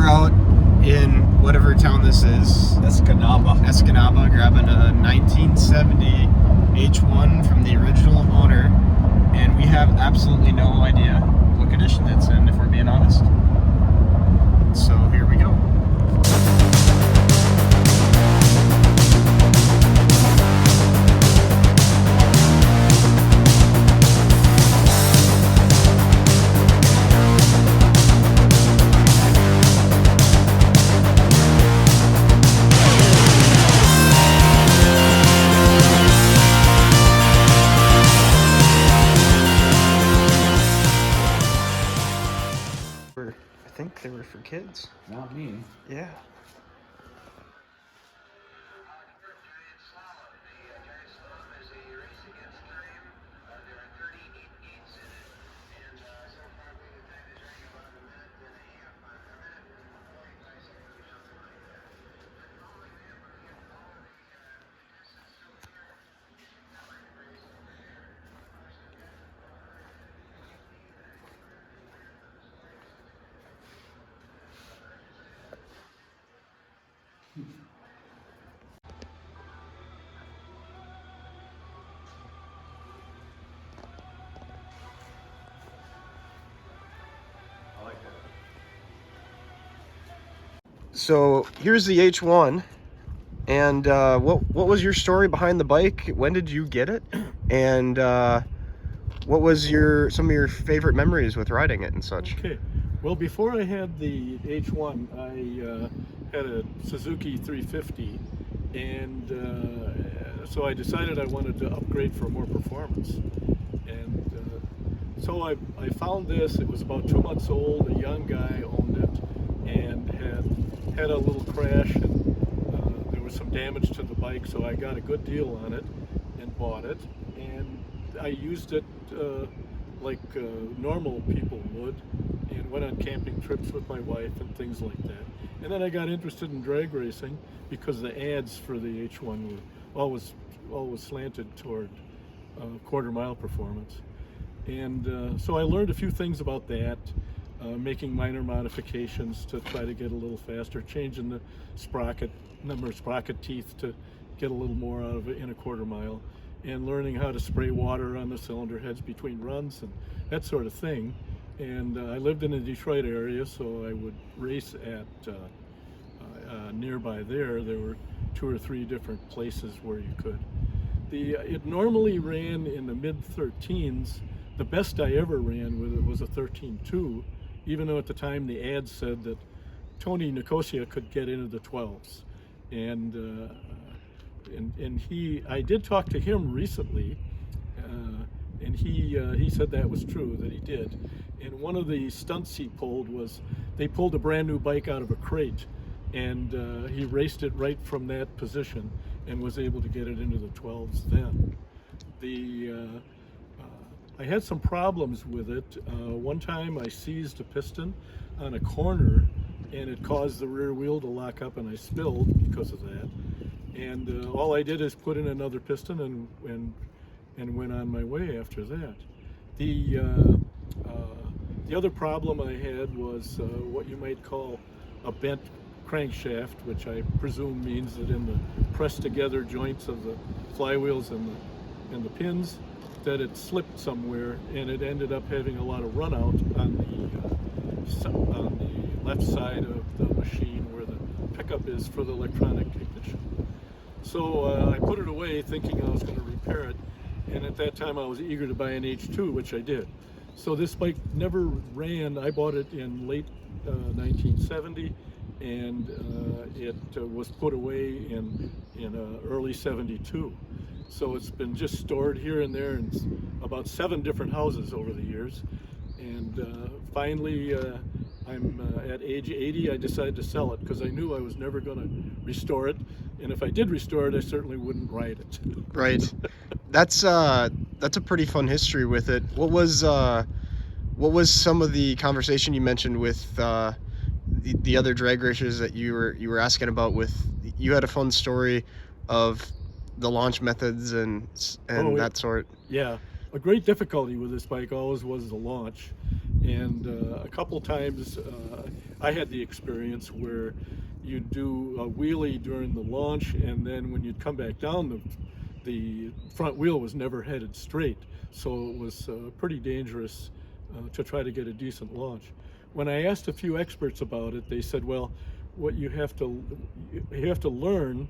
we're out in whatever town this is. Escanaba, grabbing a 1970 H1 from the original owner, and we have absolutely no idea what condition it's in, if we're being honest. So here we go. I think they were for kids. Not me. Yeah. So here's the H1, and what was your story behind the bike? When did you get it? And what was some of your favorite memories with riding it and such? Okay, well, before I had the H1, I had a Suzuki 350, and so I decided I wanted to upgrade for more performance. And so I found this. It was about 2 months old. A young guy owned it and had a little crash, and there was some damage to the bike, so I got a good deal on it and bought it, and I used it like normal people would, and went on camping trips with my wife and things like that. And then I got interested in drag racing because the ads for the H1 were always slanted toward quarter-mile performance. And so I learned a few things about that, making minor modifications to try to get a little faster, changing the number of sprocket teeth to get a little more out of it in a quarter mile, and learning how to spray water on the cylinder heads between runs and that sort of thing. And I lived in the Detroit area, so I would race at nearby there. There were 2 or 3 different places where you could. It normally ran in the mid-13s. The best I ever ran with it was a 13.2, even though at the time the ad said that Tony Nicosia could get into the 12s. And I did talk to him recently, and he said that was true, that he did. And one of the stunts he pulled was, they pulled a brand new bike out of a crate, and he raced it right from that position and was able to get it into the 12s then. I had some problems with it. One time I seized a piston on a corner, and it caused the rear wheel to lock up, and I spilled because of that. And all I did is put in another piston and went on my way after that. The other problem I had was what you might call a bent crankshaft, which I presume means that in the pressed together joints of the flywheels and the pins, that it slipped somewhere, and it ended up having a lot of run out on the left side of the machine where the pickup is for the electronic ignition. So I put it away thinking I was going to repair it, and at that time I was eager to buy an H2, which I did. So this bike never ran. I bought it in late 1970, and it was put away in early 72. So it's been just stored here and there in about 7 different houses over the years. And finally, I'm at age 80, I decided to sell it because I knew I was never going to restore it. And if I did restore it, I certainly wouldn't ride it. Right. That's a pretty fun history with it. What was some of the conversation you mentioned with the other drag racers that you were asking about? You had a fun story of the launch methods and that sort. Yeah, a great difficulty with this bike always was the launch, And a couple times I had the experience where you'd do a wheelie during the launch, and then when you'd come back down, the front wheel was never headed straight. So it was pretty dangerous to try to get a decent launch. When I asked a few experts about it, they said, well, what you have to learn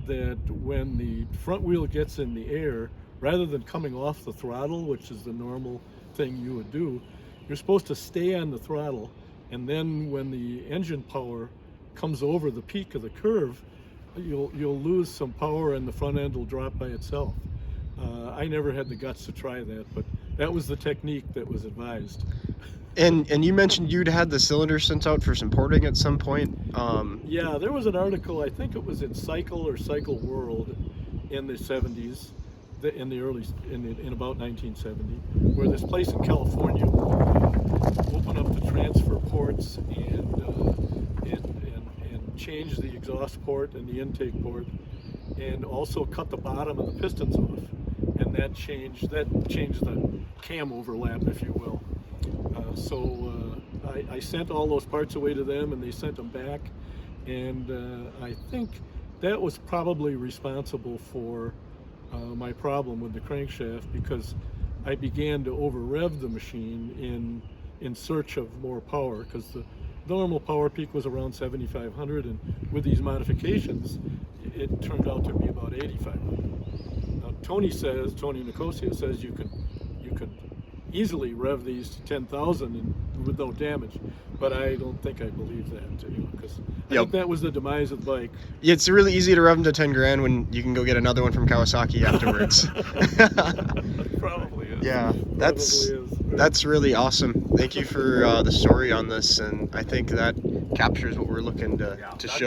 that when the front wheel gets in the air, rather than coming off the throttle, which is the normal thing you would do, you're supposed to stay on the throttle, and then when the engine power comes over the peak of the curve, you'll lose some power and the front end will drop by itself. I never had the guts to try that, but that was the technique that was advised. And you mentioned you'd had the cylinder sent out for some porting at some point. Yeah, there was an article, I think it was in Cycle or Cycle World in the 70s, in about 1970, where this place in California opened up the transfer ports and changed the exhaust port and the intake port, and also cut the bottom of the pistons off, and that changed the cam overlap, if you will. So I sent all those parts away to them, and they sent them back, and I think that was probably responsible for my problem with the crankshaft, because I began to over rev the machine in search of more power, because the normal power peak was around 7,500, and with these modifications it turned out to be about 8,500. Now Tony Nicosia says you could easily rev these to 10,000 with no damage, but I don't think I believe that, because I think that was the demise of the bike. Yeah, it's really easy to rev them to 10 grand when you can go get another one from Kawasaki afterwards. Probably is. Yeah, that's really awesome. Thank you for the story on this, and I think that captures what we're looking to show.